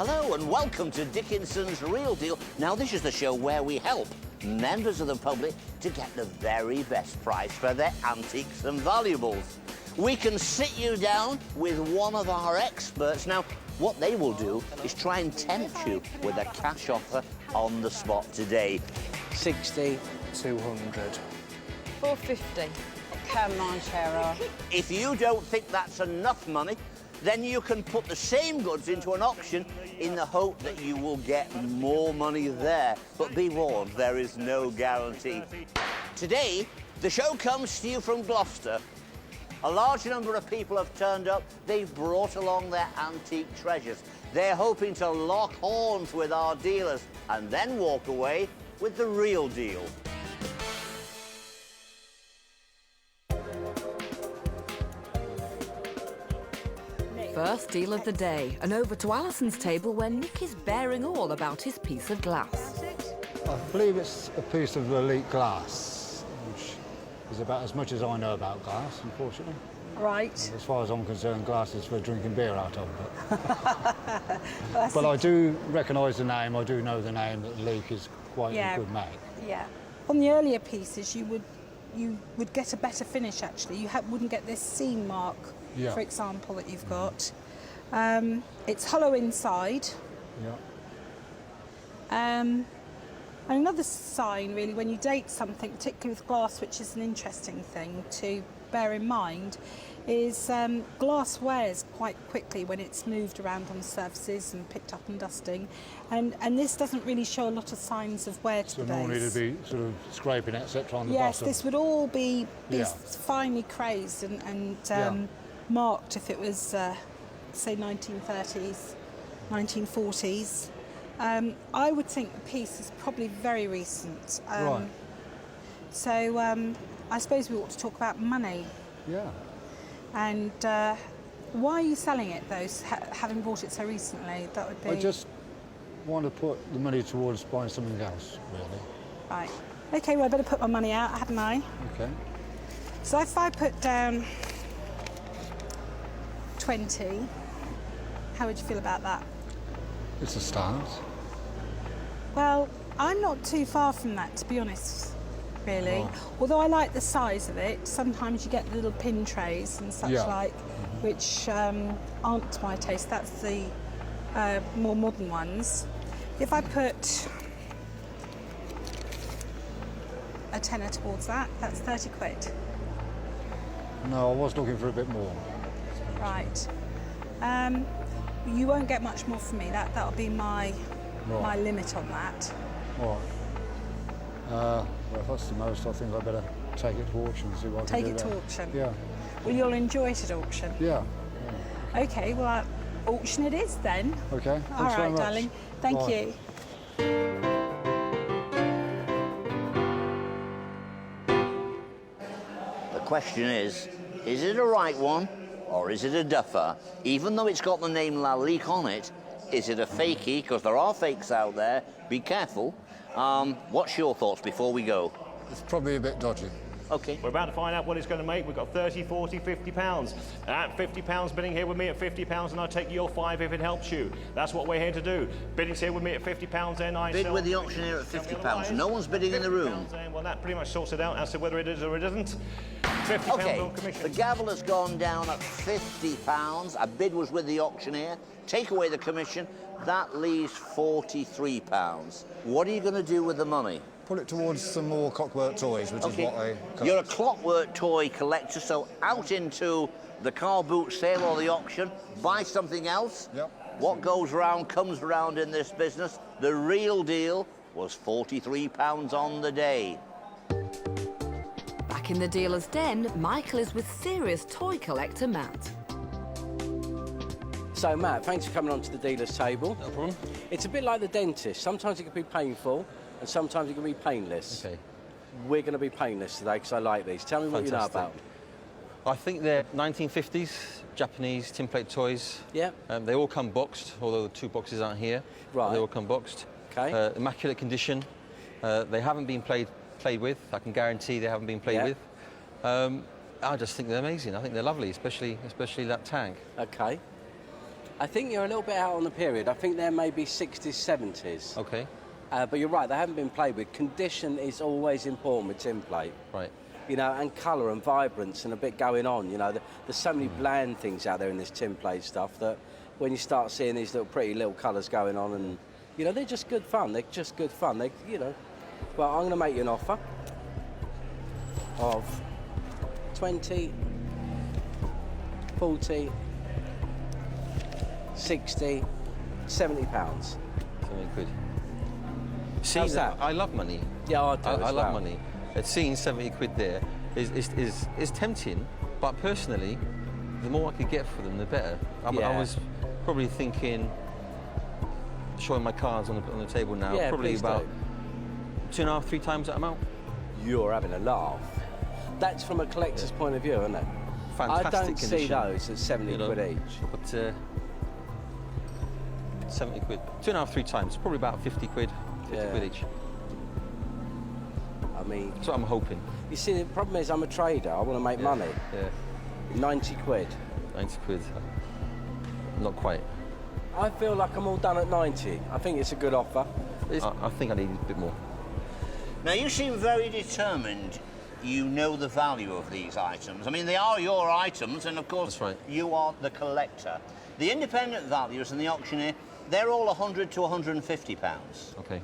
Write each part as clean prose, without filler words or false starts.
Hello and welcome to Dickinson's Real Deal. Now this is the show where we help members of the public to get the very best price for their antiques and valuables. We can sit you down with one of our experts. Now what they will do is try and tempt you with a cash offer on the spot today. 60, 200. 450. Come on, Cheryl. If you don't think that's enough money, then you can put the same goods into an auction in the hope that you will get more money there. But be warned, there is no guarantee. Today, the show comes to you from Gloucester. A large number of people have turned up. They've brought along their antique treasures. They're hoping to lock horns with our dealers and then walk away with the real deal. First deal of the day, and over to Alison's table where Nick is bearing all about his piece of glass. I believe it's a piece of elite glass, which is about as much as I know about glass, unfortunately. Right. As far as I'm concerned, glass is for drinking beer out of. But I do recognise the name. I do know the name that Leek is quite a good make. Yeah. On the earlier pieces, you would get a better finish. Actually, you wouldn't get this seam mark, for example, that you've got. It's hollow inside. Yeah. And another sign, really, when you date something, particularly with glass, which is an interesting thing to bear in mind, is glass wears quite quickly when it's moved around on surfaces and picked up and dusting, and this doesn't really show a lot of signs of wear to the base. So normally it'd be sort of scraping, etc. on the bottom. Yes, this would all be finely crazed and marked if it was, say, 1930s, 1940s. I would think the piece is probably very recent. Right. So I suppose we ought to talk about money. Yeah. And why are you selling it, though, having bought it so recently? That would be... I just want to put the money towards buying something else, really. Right. OK, well, I better put my money out, hadn't I? OK. So if I put down 20, how would you feel about that? It's a start. Well, I'm not too far from that, to be honest, really. Oh. Although I like the size of it. Sometimes you get little pin trays and such like, which aren't to my taste. That's the more modern ones. If I put a tenner towards that, that's 30 quid. No, I was looking for a bit more. Right. You won't get much more from me. That'll be my limit on that. All right. Well, if that's the most, I think I better take it to auction and see what I can do. Take it to auction? Yeah. Well, you'll enjoy it at auction? Yeah. OK, well, auction it is then. OK, all right, darling. Thank you. The question is it a right one or is it a duffer? Even though it's got the name La Leek on it, is it a fakey? Because there are fakes out there. Be careful. What's your thoughts before we go? It's probably a bit dodgy. OK. We're about to find out what it's going to make. We've got 30, 40, 50 pounds. At 50 pounds, bidding here with me at 50 pounds, and I'll take your 5 if it helps you. That's what we're here to do. Bidding's here with me at 50 pounds, then I bid with the auctioneer at 50 pounds. No one's bidding in the room. Well, that pretty much sorts it out as to whether it is or it isn't. 50 pounds on commission. The gavel has gone down at 50 pounds. A bid was with the auctioneer. Take away the commission. That leaves 43 pounds. What are you going to do with the money? Put it towards some more clockwork toys, which is what I collect. You're a clockwork toy collector, so out into the car boot sale or the auction, buy something else. Yep. What goes round comes round in this business. The real deal was £43 on the day. Back in the dealer's den, Michael is with serious toy collector Matt. So, Matt, thanks for coming onto the dealer's table. No problem. It's a bit like the dentist. Sometimes it can be painful, and sometimes it can be painless. OK. We're going to be painless today because I like these. Tell me what you know about. I think they're 1950s Japanese tin plate toys. Yeah. They all come boxed, although the 2 boxes aren't here. Right. They all come boxed. OK. Immaculate condition. They haven't been played with. I can guarantee they haven't been played with. I just think they're amazing. I think they're lovely, especially that tank. OK. I think you're a little bit out on the period. I think they're maybe 60s, 70s. Okay. But you're right, they haven't been played with. Condition is always important with tin plate. Right. You know, and colour and vibrance and a bit going on. You know, there's so many bland things out there in this tin plate stuff that when you start seeing these little pretty little colours going on, and you know, they're just good fun. They're just good fun. They, you know. Well, I'm going to make you an offer of 20, 40, 60, 70 pounds. 70 quid. How's that? I love money. Yeah, I do. I love money. Seeing 70 quid there is tempting, but personally, the more I could get for them, the better. I was probably thinking, showing my cards on the table now, Yeah, probably about 2.5, 3 times that amount. You're having a laugh. That's from a collector's point of view, isn't it? Fantastic I don't condition. see those at 70 quid each. But 70 quid, 2.5, 3 times, probably about 50 quid, 50 quid each. I mean, that's what I'm hoping. You see, the problem is I'm a trader. I want to make money. Yeah. 90 quid. 90 quid. Not quite. I feel like I'm all done at 90. I think it's a good offer. I think I need a bit more. Now, you seem very determined. You know the value of these items. I mean, they are your items, and of course, that's right. You are the collector. The independent valuers and the auctioneer, they're all 100 to 150 pounds. Okay.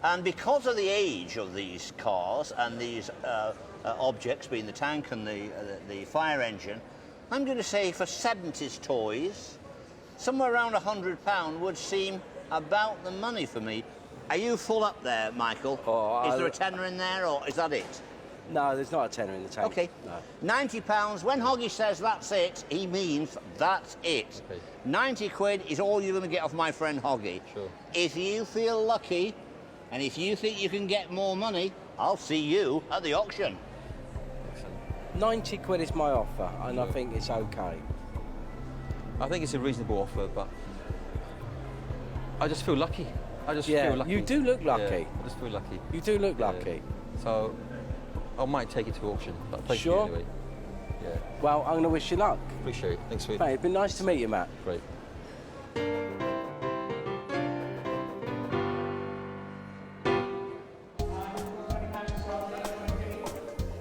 And because of the age of these cars and these objects, being the tank and the fire engine, I'm going to say for 70s toys, somewhere around £100 would seem about the money for me. Are you full up there, Michael? Is there a tenner in there, or is that it? No, there's not a tenner in the tank. Okay. No. £90. When Hoggy says that's it, he means that's it. Okay. 90 quid is all you're going to get off my friend Hoggy. Sure. If you feel lucky, and if you think you can get more money, I'll see you at the auction. Excellent. 90 quid is my offer, and I think it's okay. I think it's a reasonable offer, but I just feel lucky. I just feel lucky. You do look lucky. Yeah, I just feel lucky. You do look lucky. So I might take it to auction, but thank you Sure. anyway. Yeah. Well, I'm going to wish you luck. Appreciate it. Thanks for it. Mate, it's been nice to meet you, Matt. Great.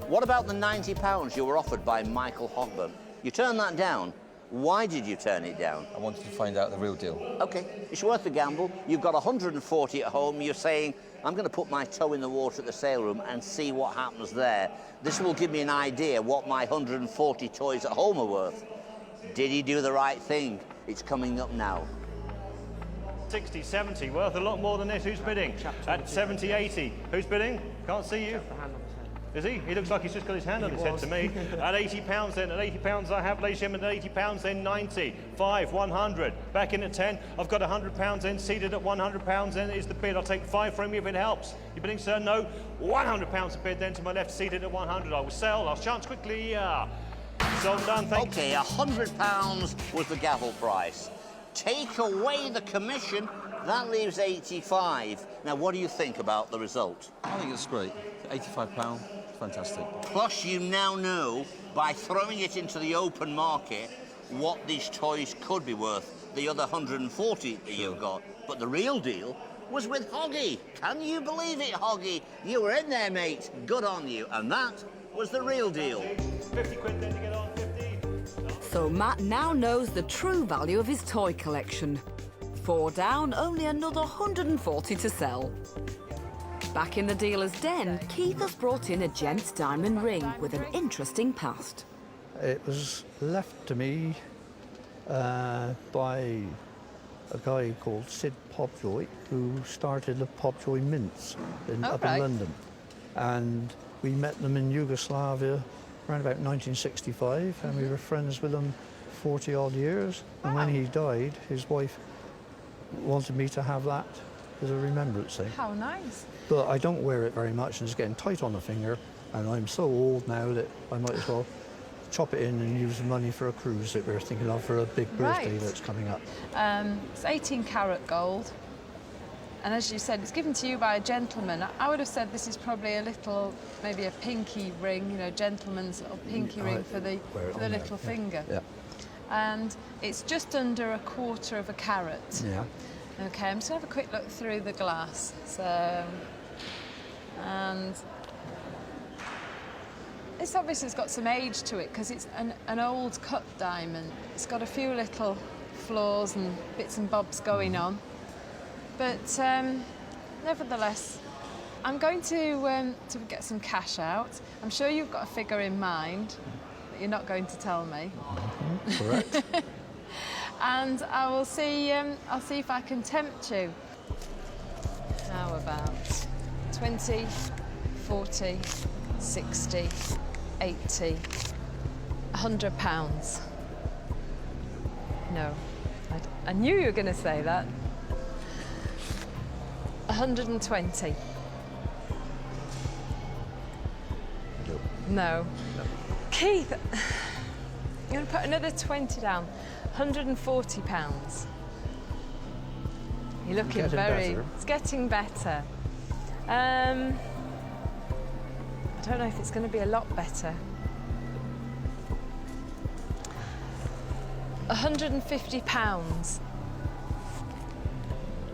What about the £90 you were offered by Michael Hogburn? You turned that down. Why did you turn it down? I wanted to find out the real deal. Okay, it's worth a gamble. You've got 140 at home. You're saying, I'm going to put my toe in the water at the sale room and see what happens there. This will give me an idea what my 140 toys at home are worth. Did he do the right thing? It's coming up now. 60, 70, worth a lot more than this. Who's bidding? At 70, 80. Who's bidding? Can't see you. Is he? He looks like he's just got his hand on his head to me. At £80 then, at £80 I have, ladies and gentlemen, at £80 then 90, 5, 100. Back in at 10, I've got £100 then, seated at £100 then is the bid. I'll take 5 from you if it helps. You bidding, sir? No. £100 a bid then to my left, seated at 100. I will sell, last chance quickly. So done, thank you. Okay, £100 was the gavel price. Take away the commission, that leaves 85. Now, what do you think about the result? I think it's great. £85, fantastic. Plus, you now know, by throwing it into the open market, what these toys could be worth, the other 140 that you've got. But the real deal was with Hoggy. Can you believe it, Hoggy? You were in there, mate. Good on you. And that was the real deal. 50 quid then to get on, 50. So Matt now knows the true value of his toy collection. 4 down, only another 140 to sell. Back in the dealer's den, Keith has brought in a gent's diamond ring with an interesting past. It was left to me by a guy called Sid Popjoy, who started the Popjoy Mints up in London. And we met them in Yugoslavia around about 1965, and we were friends with them 40-odd years. And when he died, his wife wanted me to have that as a remembrance thing. How nice. But I don't wear it very much, and it's getting tight on the finger, and I'm so old now that I might as well chop it in and use the money for a cruise that we're thinking of for a big birthday that's coming up. It's 18 karat gold, and as you said, it's given to you by a gentleman. I would have said this is probably a little, maybe a pinky ring, you know, gentleman's little pinky ring for the little finger. Yeah. and it's just under 1/4 of a carat. Yeah. Okay, I'm just going to have a quick look through the glass. So, and this obviously has got some age to it because it's an old cut diamond. It's got a few little flaws and bits and bobs going on. But nevertheless, I'm going to get some cash out. I'm sure you've got a figure in mind that you're not going to tell me. Correct. And I'll see if I can tempt you. How about 20, 40, 60, 80, £100. No, I knew you were going to say that. 120. No. Keith, I'm going to put another 20 down. £140. You're looking better. It's getting better. I don't know if it's going to be a lot better. £150.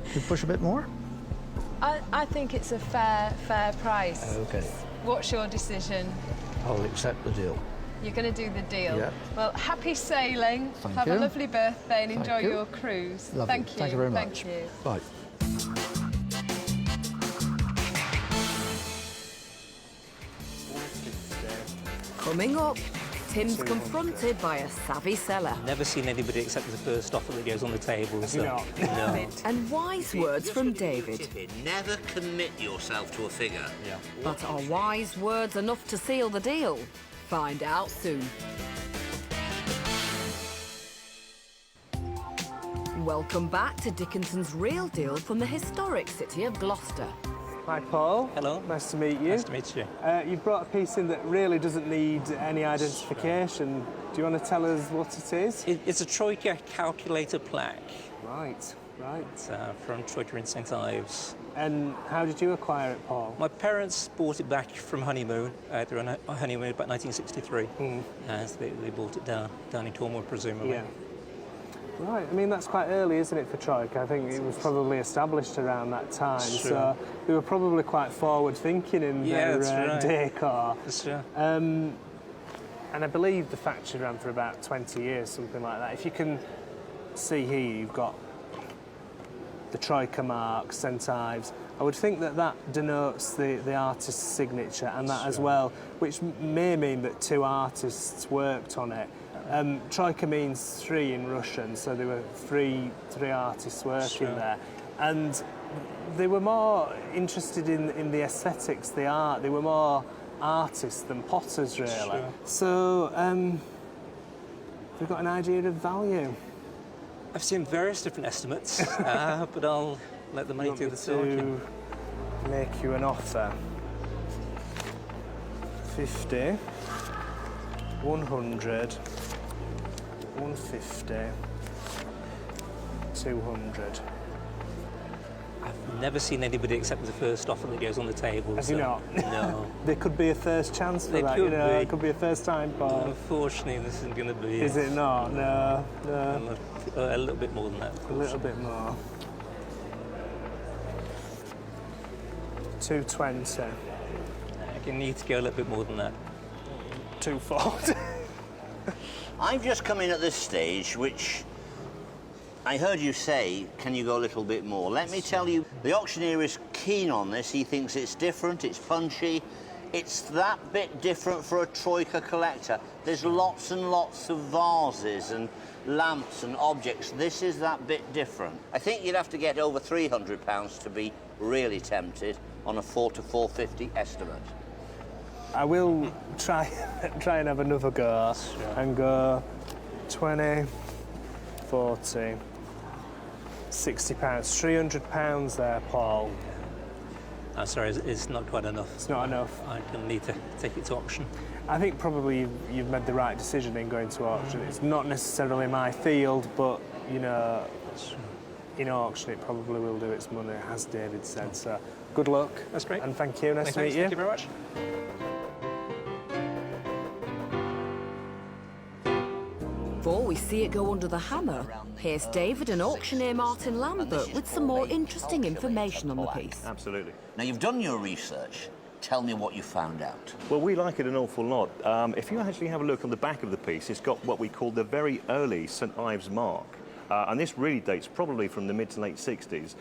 Could you push a bit more? I think it's a fair price. Okay. What's your decision? I'll accept the deal. You're going to do the deal. Yeah. Well, happy sailing. Thank Have you. a lovely birthday and Thank enjoy you. your cruise. Lovely. Thank you. Thank you very much. Thank you. Bye. Coming up, Tim's confronted by a savvy seller. Never seen anybody accept the first offer that goes on the table. So, no. And wise words from David. Never commit yourself to a figure. Yeah. But are wise words enough to seal the deal? Find out soon. Welcome back to Dickinson's Real Deal from the historic city of Gloucester. Hi, Paul. Hello. Nice to meet you. Nice to meet you. You've brought a piece in that really doesn't need any identification. Do you want to tell us what it is? It's a Troika calculator plaque. Right, right. It's from Troika in St Ives. And how did you acquire it, Paul? My parents bought it back from honeymoon. They were on a honeymoon about 1963. So they bought it down in Tormore, presumably. Yeah. Right, I mean, that's quite early, isn't it, for Troika? I think it was probably established around that time. Sure. So they were probably quite forward-thinking in their decor. That's true. And I believe the factory ran for about 20 years, something like that. If you can see here, you've got the Troika mark, St Ives. I would think that that denotes the artist's signature and that as well, which may mean that two artists worked on it. Troika means three in Russian, so there were three artists working there. And they were more interested in the aesthetics, the art. They were more artists than potters, really. Sure. So, we've got an idea of value. I've seen various different estimates, but I'll let the money do the talking. To make you an offer. 50, 100, 150, 200. I've never seen anybody accept the first offer that goes on the table. Have you not? No. There could be a first chance for There that, could you know. be. It could be a first time, Paul. Unfortunately, this isn't going to be. Is it not? No, no. A little bit more than that. A little bit more. 220. You need to go a little bit more than that. 240. I've just come in at this stage, which I heard you say, can you go a little bit more? Let me tell you, the auctioneer is keen on this. He thinks it's different, it's punchy. It's that bit different for a Troika collector. There's lots and lots of vases and lamps and objects. This is that bit different. I think you'd have to get over £300 to be really tempted on a 4 to 450 estimate. I will try and have another go and go 20, 40, £60. £300 there, Paul. I'm sorry, it's not quite enough. It's not enough. I'm going to need to take it to auction. I think probably you've made the right decision in going to auction. It's not necessarily my field, but, you know, in auction it probably will do its money, as David said. So good luck. That's great. And thank you. Nice to meet you. Thank you very much. Before we see it go under the hammer, here's David and auctioneer Martin Lambert with some more interesting information on the piece. Absolutely. Now, you've done your research. Tell me what you found out. Well, we like it an awful lot. If you actually have a look on the back of the piece, it's got what we call the very early St Ives mark. And this really dates probably from the mid to late 60s.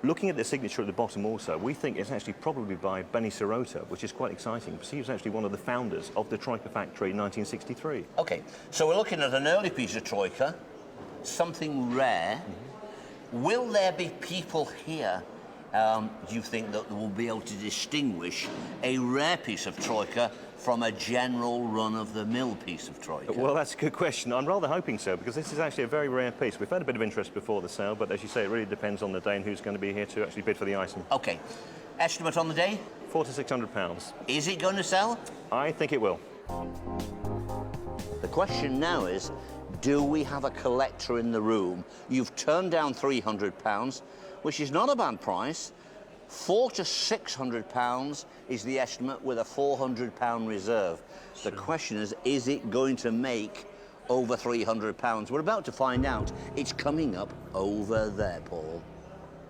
Looking at the signature at the bottom also, we think it's actually probably by Benny Sirota, which is quite exciting, because he was actually one of the founders of the Troika factory in 1963. OK, so we're looking at an early piece of Troika, something rare. Will there be people here, do you think, that will be able to distinguish a rare piece of Troika from a general run-of-the-mill piece of Troika? Well, that's a good question. I'm rather hoping so, because this is actually a very rare piece. We've had a bit of interest before the sale, but as you say, it really depends on the day and who's going to be here to actually bid for the item. OK. Estimate on the day? £400 to £600. Is it going to sell? I think it will. The question now is, do we have a collector in the room? You've turned down £300, which is not a bad price. £400 to £600 is the estimate with a £400 reserve. The question is it going to make over £300? We're about to find out. It's coming up over there, Paul.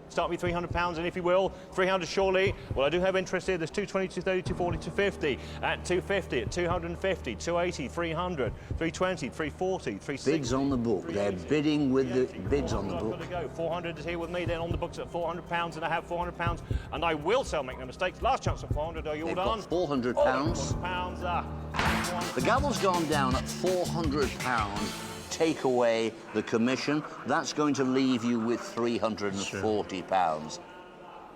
Start with £300, and if you will, 300 surely. Well, I do have interest here. There's 220, 230, 240, 250. At 250, at 250, 280, 300, 320, 340, 360. Bids on the book. They're bidding with the bids on the book. I've got to go. 400 is here with me. Then on the books at £400, and I have £400, and I will sell. Make no mistakes. Last chance at 400. Are you all done? £400. £400. The gavel's gone down at £400. Take away the commission, that's going to leave you with £340.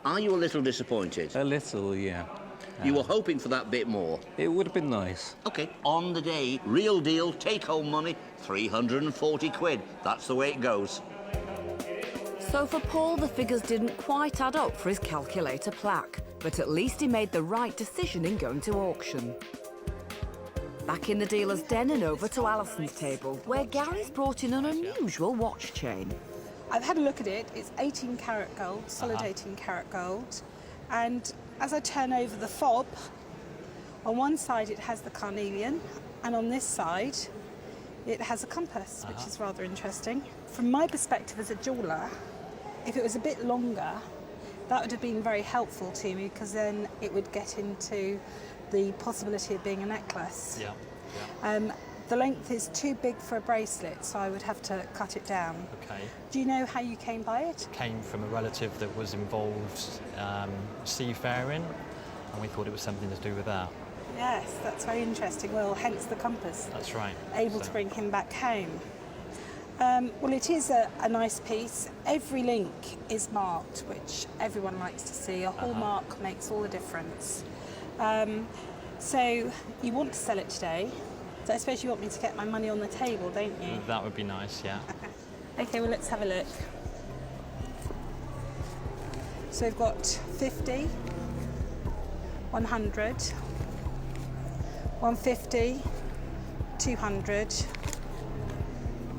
Are you a little disappointed? A little, yeah. You were hoping for that bit more? It would have been nice. OK, on the day, real deal, take-home money, 340 quid. That's the way it goes. So for Paul, the figures didn't quite add up for his calculator plaque, but at least he made the right decision in going to auction. Back in the dealer's den and over to Alison's table, where Gary's brought in an unusual watch chain. I've had a look at it. It's 18 karat gold, solid 18 karat gold. And as I turn over the fob, on one side it has the carnelian, and on this side it has a compass, which is rather interesting. From my perspective as a jeweller, if it was a bit longer, that would have been very helpful to me, because then it would get into the possibility of being a necklace. The length is too big for a bracelet, so I would have to cut it down. Okay. Do you know how you came by it? Came from a relative that was involved seafaring, and we thought it was something to do with that. Yes, that's very interesting. Well, hence the compass. That's right. Able to bring him back home. Well, it is a nice piece. Every link is marked, which everyone likes to see. A hallmark makes all the difference. So you want to sell it today. So I suppose you want me to get my money on the table, don't you? That would be nice, yeah. OK, well, let's have a look. So we've got 50, 100, 150, 200,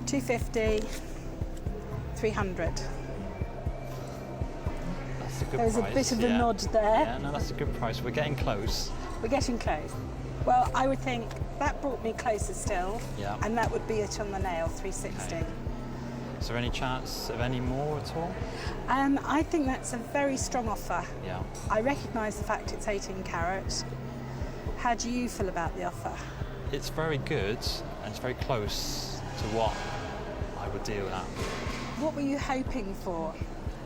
250, 300. That's a good price. There was a bit of a nod there. Yeah, no, that's a good price. We're getting close. We're getting close. Well, I would think that brought me closer still, and that would be it on the nail, 360. Okay. Is there any chance of any more at all? I think that's a very strong offer. Yeah. I recognise the fact it's 18 carat. How do you feel about the offer? It's very good, and it's very close to what I would deal at. What were you hoping for?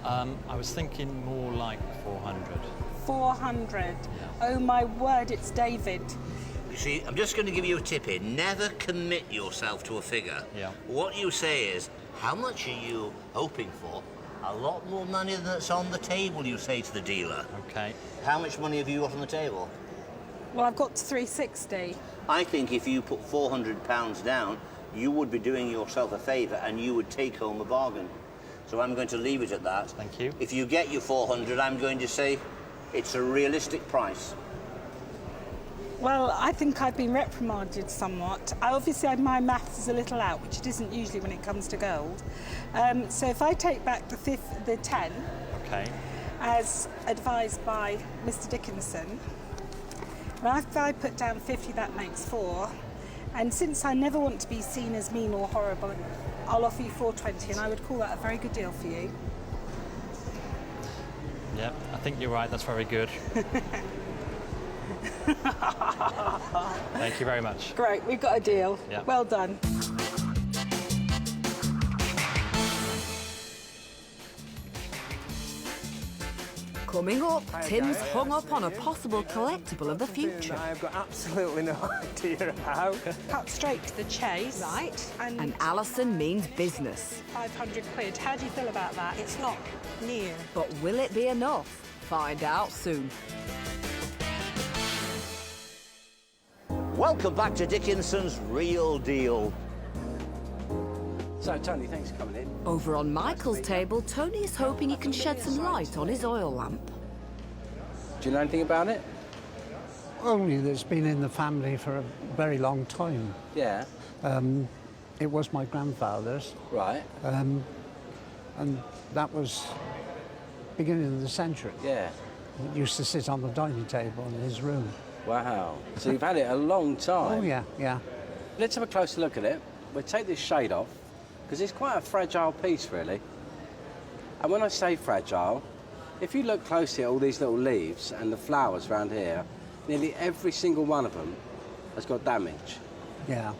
I was thinking more like 400. 400. Yeah. Oh my word, it's David. You see, I'm just going to give you a tip here. Never commit yourself to a figure. Yeah. What you say is, how much are you hoping for? A lot more money than that's on the table, you say to the dealer. Okay. How much money have you got on the table? Well, I've got 360. I think if you put £400 down, you would be doing yourself a favour and you would take home a bargain. So I'm going to leave it at that. Thank you. If you get your 400, I'm going to say it's a realistic price. Well, I think I've been reprimanded somewhat. Obviously, my maths is a little out, which it isn't usually when it comes to gold. So if I take back the 10, okay, as advised by Mr. Dickinson, and if I put down 50, that makes 4, And since I never want to be seen as mean or horrible, I'll offer you £4.20, and I would call that a very good deal for you. Yeah, I think you're right. That's very good. Thank you very much. Great, we've got a deal. Yeah. Well done. Coming up, Hi, Tim's guys. hung up on a possible collectible of the future. I've got absolutely no idea about. Cut straight to the chase. Right. And And Alison means business. £500. How do you feel about that? It's not near. But will it be enough? Find out soon. Welcome back to Dickinson's Real Deal. So, Tony, thanks for coming in. Over on Michael's table, Tony is hoping he can shed some light on his oil lamp. Do you know anything about it? Only that it's been in the family for a very long time. Yeah. It was my grandfather's. Right. And that was beginning of the century. Yeah. It used to sit on the dining table in his room. Wow. So you've had it a long time. Oh, yeah, yeah. Let's have a closer look at it. We'll take this shade off, because it's quite a fragile piece, really. And when I say fragile, if you look closely at all these little leaves and the flowers around here, nearly every single one of them has got damage. Yeah.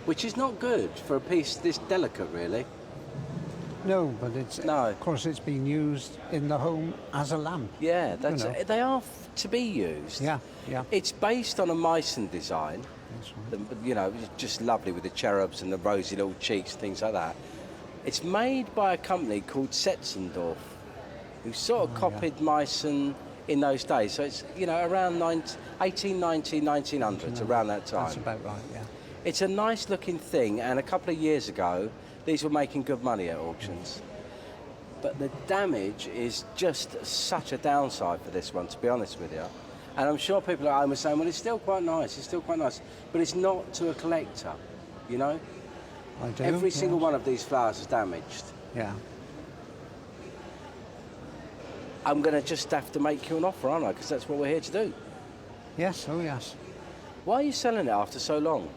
Which is not good for a piece this delicate, really. No, but it's... No. Of course, it's been used in the home as a lamp. Yeah, that's You know. they are to be used. Yeah, yeah. It's based on a Meissen design. That's right. You know, it's just lovely with the cherubs and the rosy little cheeks, things like that. It's made by a company called Setzendorf, who sort of copied Meissen in those days. So it's, you know, around 1890, 1900, around that time. That's about right, yeah. It's a nice looking thing, and a couple of years ago, these were making good money at auctions. But the damage is just such a downside for this one, to be honest with you. And I'm sure people at home are saying, well, it's still quite nice, it's still quite nice. But it's not to a collector, you know? I do, Every yeah. single one of these flowers is damaged. Yeah. I'm going to just have to make you an offer, aren't I? Because that's what we're here to do. Yes, oh yes. Why are you selling it after so long?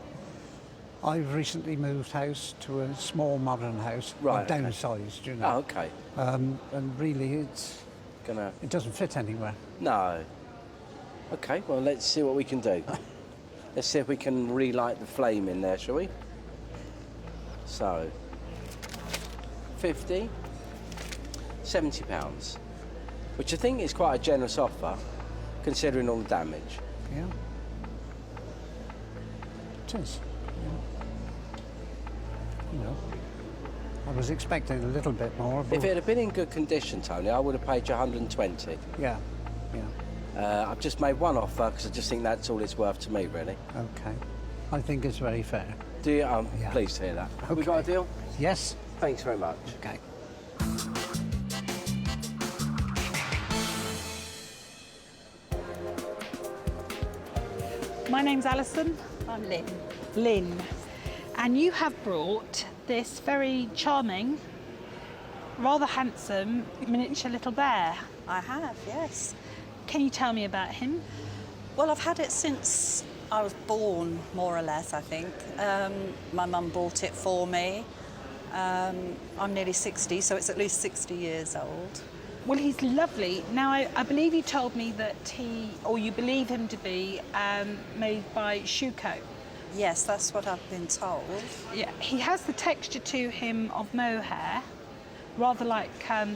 I've recently moved house to a small modern house. Right, Well, okay. downsized, you know. Oh, okay. And really, it doesn't fit anywhere. No. Okay, well, let's see what we can do. Let's see if we can relight the flame in there, shall we? So, 50, £70, which I think is quite a generous offer, considering all the damage. Yeah. It is. Yeah. You know, I was expecting a little bit more. But If it had been in good condition, Tony, I would have paid you 120. Yeah, yeah. I've just made one offer because I just think that's all it's worth to me, really. Okay. I think it's very fair. Do you? I'm Yeah. pleased to hear that. Have we Okay. got a deal? Yes. Thanks very much. Okay. My name's Alison. I'm Lynn. Lynn. And you have brought this very charming, rather handsome, miniature little bear. I have, yes. Can you tell me about him? Well, I've had it since I was born, more or less, I think. My mum bought it for me. I'm nearly 60, so it's at least 60 years old. Well, he's lovely. Now, I believe you told me that you believe him to be made by Shuko. Yes, that's what I've been told. Yeah, he has the texture to him of mohair, rather like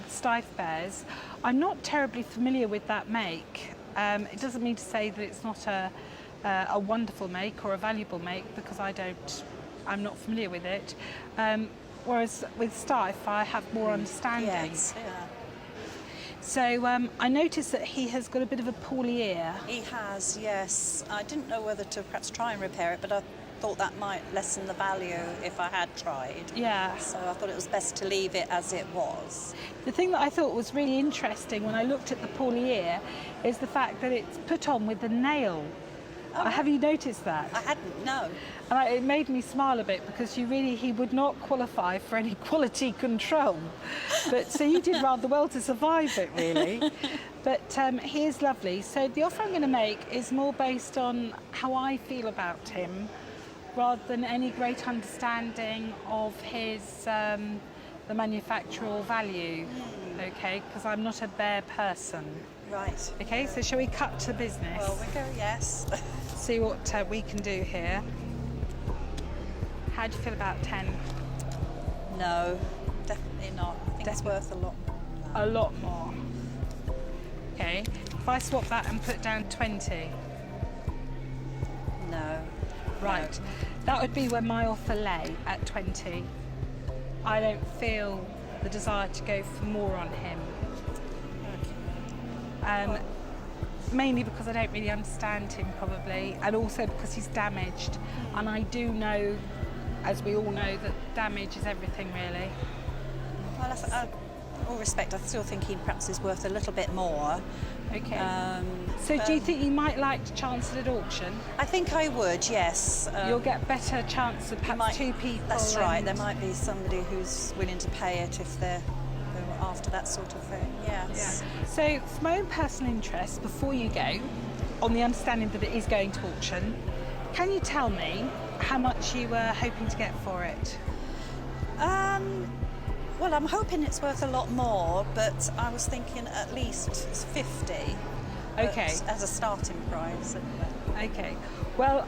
Steiff bears. I'm not terribly familiar with that make. It doesn't mean to say that it's not a wonderful make or a valuable make, because I'm not familiar with it. Whereas with Steiff, I have more understanding. Yes, yeah. So I noticed that he has got a bit of a poorly ear. He has, yes. I didn't know whether to perhaps try and repair it, but I thought that might lessen the value if I had tried. Yeah. So I thought it was best to leave it as it was. The thing that I thought was really interesting when I looked at the poorly ear is the fact that it's put on with a nail. Have you noticed that? I hadn't, no. And it made me smile a bit because he would not qualify for any quality control. But so you did rather well to survive it, really. But he is lovely. So the offer I'm going to make is more based on how I feel about him, rather than any great understanding of his the manufactural value. Okay, because I'm not a bear person. Right. Okay, so shall we cut to business? Well, we go, yes. See what we can do here. How do you feel about 10? No, definitely not. I think it's worth a lot more. A lot more. Okay, if I swap that and put down 20. No. Right, no. That would be where my offer lay, at 20. I don't feel the desire to go for more on him. Mainly because I don't really understand him, probably, and also because he's damaged. And I do know, as we all know, that damage is everything, really. Well, all respect, I still think he perhaps is worth a little bit more. Okay. So do you think you might like to chance it at auction? I think I would, yes. You'll get better chance of perhaps two people. That's right, there might be somebody who's willing to pay it if they're after that sort of thing, yes. Yeah. So, for my own personal interest, before you go, on the understanding that it is going to auction, can you tell me how much you were hoping to get for it? Well, I'm hoping it's worth a lot more, but I was thinking at least 50. Okay. As a starting price. Okay. Well,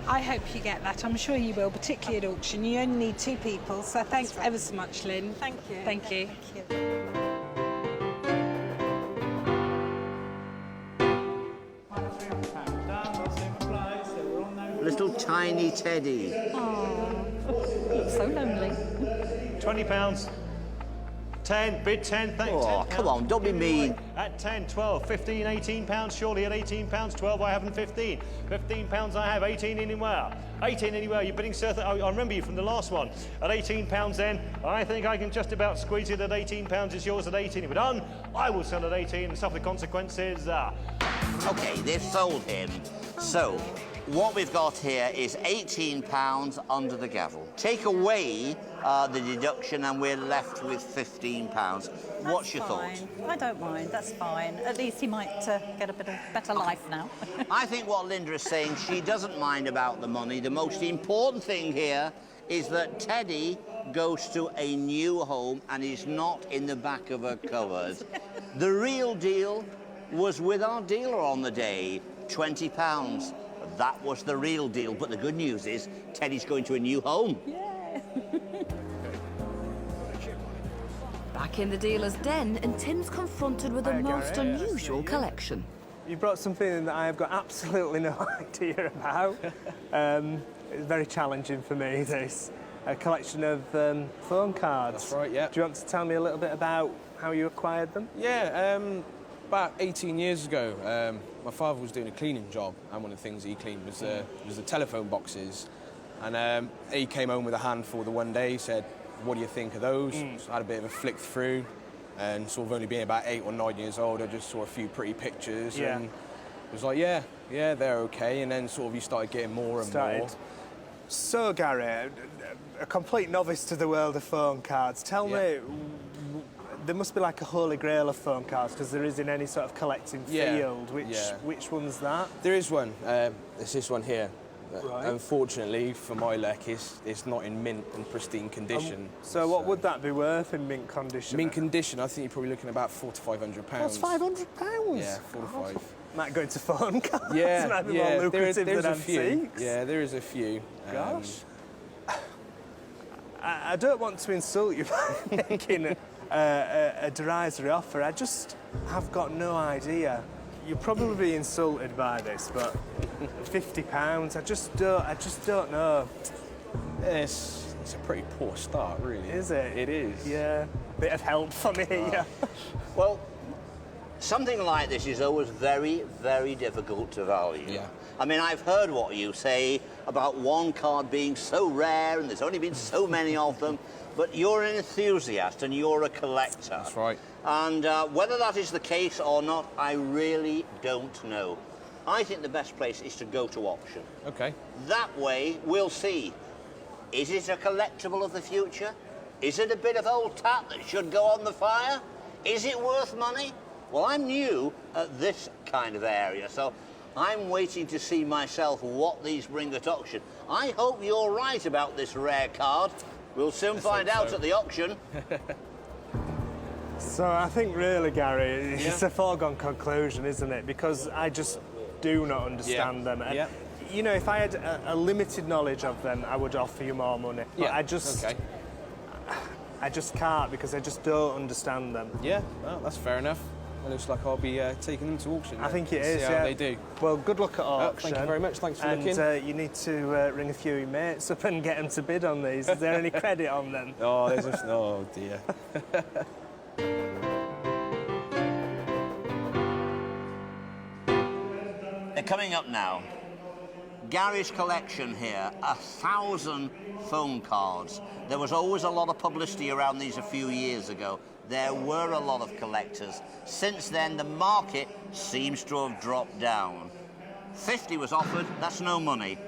I hope you get that. I'm sure you will, particularly at auction. You only need two people, so thanks ever so much, Lynn. Thank you. Thank you. Thank you. Little tiny Teddy. Oh, looks so lonely. £20. 10, bid 10, thanks. Oh, come on, don't be mean. At 10, 12, 15, 18 pounds, surely at 18 pounds, 12 I haven't 15. 15 pounds I have, 18 anywhere. 18 anywhere, you're bidding Sir, I remember you from the last one. At 18 pounds then, I think I can just about squeeze it at 18 pounds, it's yours at 18. If we're done, I will sell at 18 and suffer the consequences. Okay, they've sold him. So, what we've got here is £18 under the gavel. Take away the deduction and we're left with £15. What's your thought? I don't mind, that's fine. At least he might get a bit of better life now. I think what Linda is saying, she doesn't mind about the money. The most important thing here is that Teddy goes to a new home and is not in the back of a cupboard. The real deal was with our dealer on the day, £20. That was the real deal, but the good news is Teddy's going to a new home. Yeah. Back in the dealer's den, and Tim's confronted with a most unusual collection. You brought something that I have got absolutely no idea about. It's very challenging for me, this. A collection of phone cards. That's right, yeah. Do you want to tell me a little bit about how you acquired them? Yeah, about 18 years ago, my father was doing a cleaning job, and one of the things he cleaned was the telephone boxes. And he came home with a handful the one day. He said, "What do you think of those?" So I had a bit of a flick through, and sort of only being about 8 or 9 years old, I just saw a few pretty pictures, and it was like, yeah, they're okay. And then sort of you started getting more and more. So, Gary, a complete novice to the world of phone cards. Tell me, there must be like a holy grail of phone cards, because there is in any sort of collecting field. Which one's that? There is one. It's this one here. Right. Unfortunately, for my luck, it's not in mint and pristine condition. So what would that be worth in mint condition? Mint condition, I think you're probably looking at about £400 to £500. That's £500? Yeah, 4 to 5. Might go into phone cards. Yeah, might be more lucrative there's than a few. antiques. Yeah, there is a few. Gosh. I don't want to insult you by making a derisory offer. I just have got no idea. You'll probably be insulted by this, but £50, I just don't know. It's a pretty poor start, really. Is it? It is. Yeah. Bit of help for me. Yeah. Well, something like this is always very, very difficult to value. Yeah. I mean, I've heard what you say about one card being so rare and there's only been so many of them, but you're an enthusiast and you're a collector. That's right. And whether that is the case or not, I really don't know. I think the best place is to go to auction. Okay. That way, we'll see. Is it a collectible of the future? Is it a bit of old tat that should go on the fire? Is it worth money? Well, I'm new at this kind of area, so I'm waiting to see myself what these bring at auction. I hope you're right about this rare card. We'll soon find out at the auction. So I think really, Gary, it's a foregone conclusion, isn't it? Because I just do not understand them. And, you know, if I had a limited knowledge of them, I would offer you more money. But I just can't, because I just don't understand them. Yeah, well, that's fair enough. It looks like I'll be taking them to auction. I think it is, see how they do. Well, good luck at auction. Thank you very much. Thanks for looking. And you need to ring a few of your mates up and get them to bid on these. Is there any credit on them? Oh, there's oh dear. They're coming up now. Gary's collection here, 1,000 phone cards. There was always a lot of publicity around these a few years ago. There were a lot of collectors. Since then, the market seems to have dropped down. 50 was offered, that's no money.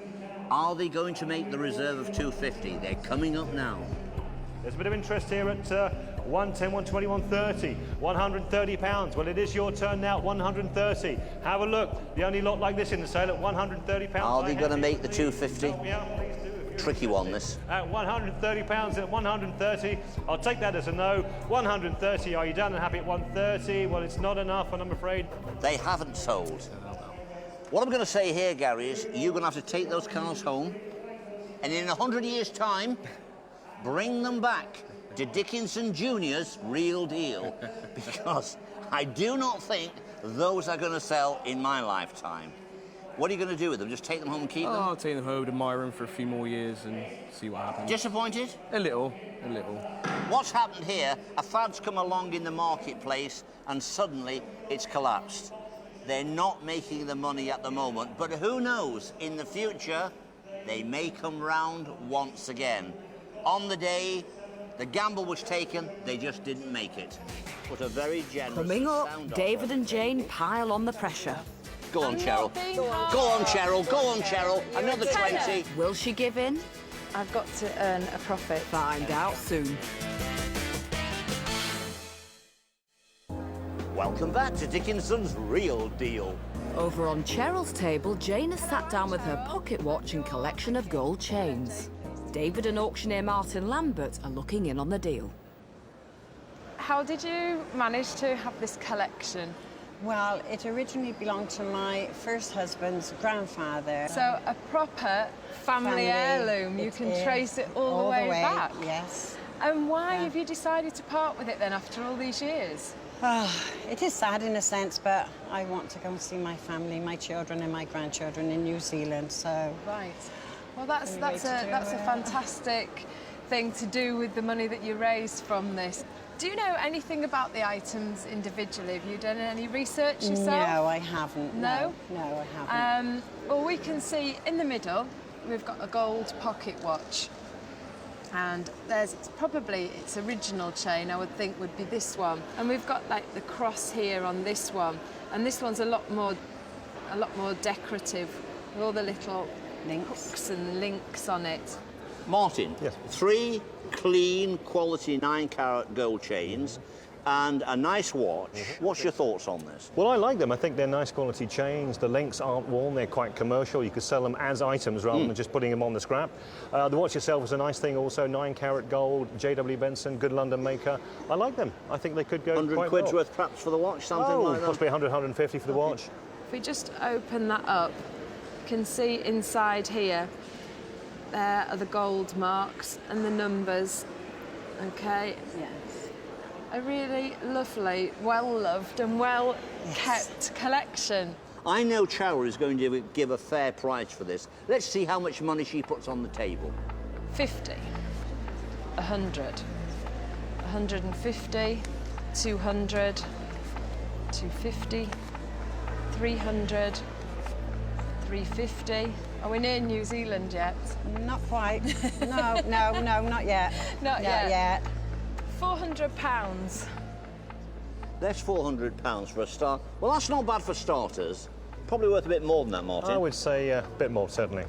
Are they going to make the reserve of 250? They're coming up now. There's a bit of interest here at 110, 120, 130, 130 pounds. Well, it is your turn now, 130. Have a look. The only lot like this in the sale at 130 pounds. Are they going to make the 250? Tricky one, this. At 130 pounds at 130. I'll take that as a no. 130. Are you done and happy at 130? Well, it's not enough, and I'm afraid. They haven't sold. What I'm going to say here, Gary, is you're going to have to take those cars home, and in 100 years' time, bring them back to Dickinson Jr.'s Real Deal, because I do not think those are going to sell in my lifetime. What are you going to do with them? Just take them home and keep them? I'll take them home, admire them for a few more years and see what happens. Disappointed? A little, a little. What's happened here, a fad's come along in the marketplace and suddenly it's collapsed. They're not making the money at the moment, but who knows, in the future, they may come round once again. On the day, the gamble was taken, they just didn't make it. But a very generous Coming up, sound David offer. and Jane pile on the pressure. Go on, Cheryl. Go on, Cheryl. Go on, Cheryl. Another 20. Will she give in? I've got to earn a profit. Find out soon. Welcome back to Dickinson's Real Deal. Over on Cheryl's table, Jane has sat down with her pocket watch and collection of gold chains. David and auctioneer Martin Lambert are looking in on the deal. How did you manage to have this collection? Well, it originally belonged to my first husband's grandfather. So a proper family heirloom. You can trace it all the way back. Yes. And why have you decided to part with it then after all these years? It is sad in a sense, but I want to go and see my family, my children and my grandchildren in New Zealand, so... Right. Well, that's a fantastic thing to do with the money that you raised from this. Do you know anything about the items individually? Have you done any research yourself? No, I haven't. No? No, I haven't. Well, we can see in the middle, we've got a gold pocket watch. And there's its original chain, I would think, would be this one. And we've got like the cross here on this one. And this one's a lot more decorative with all the little hooks and links on it. Martin, yes. 3 clean, quality 9-carat gold chains and a nice watch. What's your thoughts on this? Well, I like them. I think they're nice quality chains. The links aren't worn. They're quite commercial. You could sell them as items rather than just putting them on the scrap. The watch itself is a nice thing also. 9-carat gold, J.W. Benson, good London maker. I like them. I think they could go 100 quid's worth perhaps for the watch, something like that? Possibly 100, 150 for the watch. If we just open that up, you can see inside here, there are the gold marks and the numbers. Okay. Yes. A really lovely, well-loved and well-kept collection. I know Cheryl is going to give a fair price for this. Let's see how much money she puts on the table. 50, 100, 150, 200, 250, 300, 350. Are we near New Zealand yet? Not quite. No, not yet. Not yet. £400. That's £400 for a start. Well, that's not bad for starters. Probably worth a bit more than that, Martin. I would say a bit more, certainly.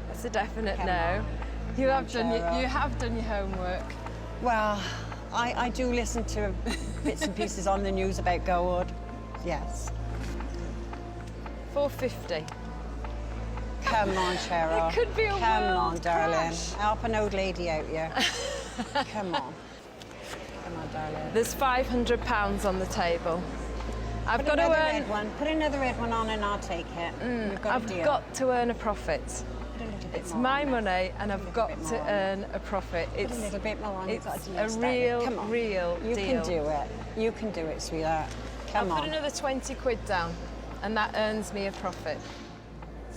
That's a definite no. You have done your homework. Well, I do listen to bits and pieces on the news about gold. Yes. 450. Come on, Cheryl. It could be a Come world on, darling. crash. Help an old lady out here. Come on. Come on, darling. There's £500 on the table. I've got to another earn. red one. Put another red one on and I'll take it. We've got a I've deal. got to earn a profit. Put a little bit It's more my on it. money, and I've got bit to more on earn a profit. Put a little bit more on. It's Got deal, a darling. Come on. real You deal. can do it. You can do it, sweetheart. Come I'll on. put another 20 quid down, and that earns me a profit.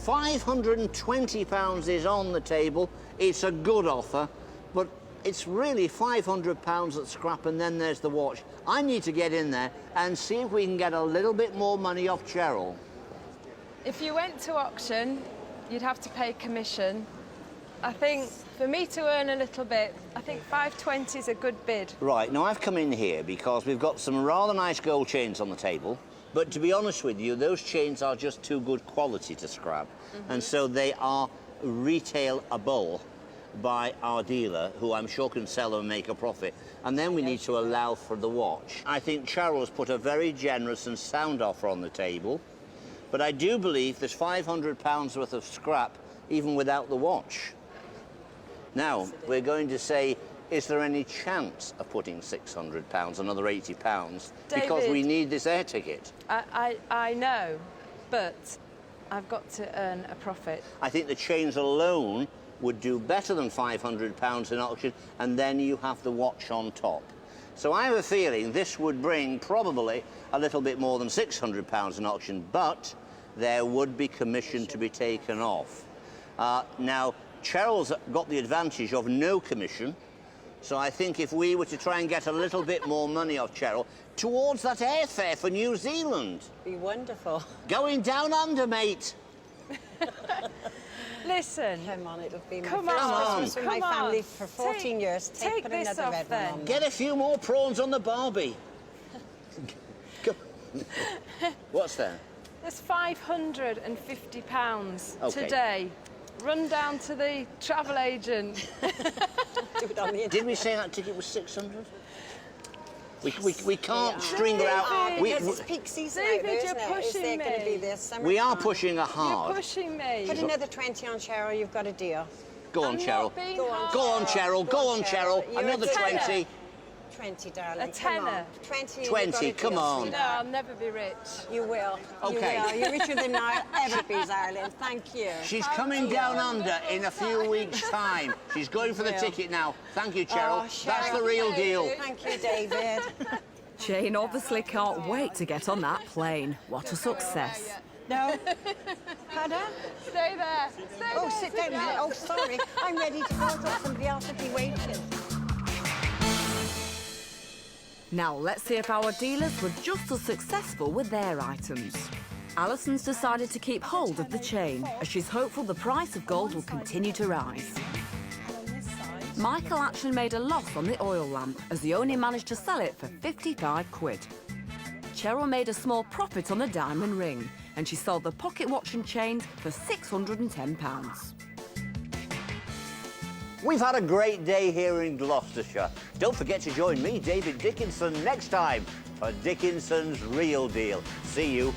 £520 is on the table. It's a good offer, but it's really £500 at scrap, and then there's the watch. I need to get in there and see if we can get a little bit more money off Cheryl. If you went to auction, you'd have to pay commission. I think for me to earn a little bit, I think 520 is a good bid. Right, now I've come in here because we've got some rather nice gold chains on the table, but to be honest with you, those chains are just too good quality to scrap, and so they are retailable by our dealer, who I'm sure can sell them and make a profit. And then we need to allow for the watch. I think Cheryl has put a very generous and sound offer on the table, but I do believe there's £500 worth of scrap even without the watch. Now, we're going to say, is there any chance of putting £600, another £80, because we David, need this air ticket? I know, but I've got to earn a profit. I think the chains alone would do better than £500 in auction, and then you have the watch on top. So I have a feeling this would bring probably a little bit more than £600 in auction, but there would be commission to be taken off. Now, Cheryl's got the advantage of no commission, so I think if we were to try and get a little bit more money off Cheryl towards that airfare for New Zealand. Be wonderful. Going down under, mate. Listen. Come on, it'll be my Come first on. Christmas with my Come family on. for 14 years. Take Put this another off red then. one on. Get a few more prawns on the Barbie. What's that? There's £550 Okay. today. Run down to the travel agent. Do it on the Did we say that ticket was 600? We can't string her out. Because it's peak season out there, David, isn't you're it? Is there pushing going to be me. this summer? We are pushing her hard. You're pushing me. Put another 20 on, Cheryl. You've got a deal. Go on, I'm Cheryl. not being Go on, hard. Go on, Cheryl. Go on, Cheryl. You're Another a tenner. 20. 20, darling. A tenner. Come on. 20. 20, come on. No, I'll never be rich. You will. Okay. You will. You're richer than I'll ever be, darling. Thank you. She's coming down under in a few weeks' time. She's going for the Will. ticket now. Thank you, Cheryl. Oh, That's Cheryl, the real deal. Thank you, David. Jane obviously can't wait to get on that plane. What a success. No? Pardon? Stay there. Stay Oh, there. sit down a minute. Oh, sorry. I'm ready to go. I thought somebody else would be waiting. Now let's see if our dealers were just as successful with their items. Alison's decided to keep hold of the chain, as she's hopeful the price of gold will continue to rise. Michael actually made a loss on the oil lamp, as he only managed to sell it for 55 quid. Cheryl made a small profit on the diamond ring, and she sold the pocket watch and chains for £610. We've had a great day here in Gloucestershire. Don't forget to join me, David Dickinson, next time for Dickinson's Real Deal. See you